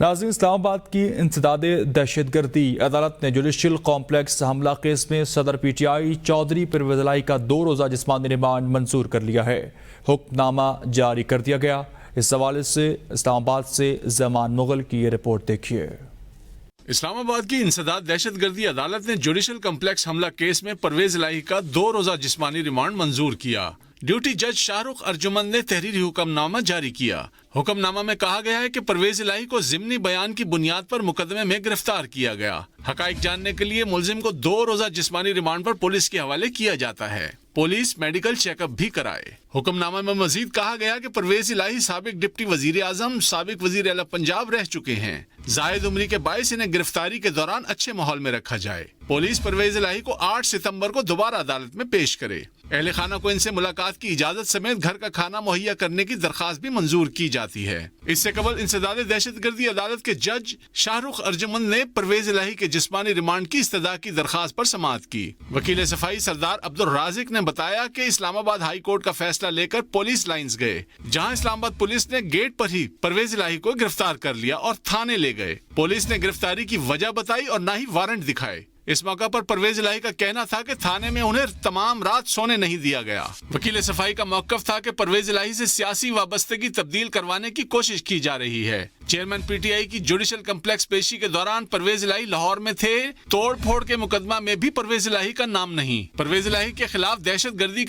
ناظرین، اسلام آباد کی انسداد دہشت گردی عدالت نے جوڈیشل کمپلیکس حملہ کیس میں صدر P T I Chaudhry Pervaiz Elahi کا 2 روزہ جسمانی ریمانڈ منظور کر لیا ہے۔ حکم نامہ جاری کر دیا گیا۔ اس حوالے سے اسلام آباد سے زمان مغل کی یہ رپورٹ دیکھیے۔ اسلام آباد کی انسداد دہشت گردی عدالت نے جوڈیشل کمپلیکس حملہ کیس میں پرویز الہی کا 2 روزہ جسمانی ریمانڈ منظور کیا۔ ڈیوٹی جج شاہ رخ ارجمند نے تحریری حکم نامہ جاری کیا۔ حکم نامہ میں کہا گیا ہے کہ پرویز الہی کو ضمنی بیان کی بنیاد پر مقدمے میں گرفتار کیا گیا۔ حقائق جاننے کے لیے ملزم کو 2 روزہ جسمانی ریمانڈ پر پولیس کے حوالے کیا جاتا ہے۔ پولیس میڈیکل چیک اپ بھی کرائے۔ حکم نامہ میں مزید کہا گیا کہ پرویز الہی سابق ڈپٹی وزیر اعظم، سابق وزیر اعلیٰ پنجاب رہ چکے ہیں۔ زائد عمری کے باعث انہیں گرفتاری کے دوران اچھے ماحول میں رکھا جائے۔ پولیس پرویز الہی کو 8 ستمبر کو دوبارہ عدالت میں پیش کرے۔ اہل خانہ کو ان سے ملاقات کی اجازت سمیت گھر کا کھانا مہیا کرنے کی درخواست بھی منظور کی جاتی ہے۔ اس سے قبل انسداد دہشت گردی عدالت کے جج شاہ رخ ارجمند نے پرویز الہی کے جسمانی ریمانڈ کی استدعا کی درخواست پر سماعت کی۔ وکیل صفائی سردار عبد الرازق نے بتایا کہ اسلام آباد ہائی کورٹ کا فیصلہ لے کر پولیس لائنز گئے، جہاں اسلام آباد پولیس نے گیٹ پر ہی پرویز الہی کو گرفتار کر لیا اور تھانے لے گئے۔ پولیس نے گرفتاری کی وجہ بتائی اور نہ ہی وارنٹ دکھائے۔ اس موقع پر پرویز الہی کا کہنا تھا کہ تھانے میں انہیں تمام رات سونے نہیں دیا گیا۔ وکیل صفائی کا موقف تھا کہ پرویز الہی سے سیاسی وابستگی تبدیل کروانے کی کوشش کی جا رہی ہے۔ چیئرمین پی ٹی آئی کی جوڈیشل کمپلیکس پیشی کے دوران پرویز الہی لاہور میں تھے۔ توڑ پھوڑ کے مقدمہ میں بھی پرویز الہی کا نام نہیں۔ پرویز الہی کے خلاف دہشت گردی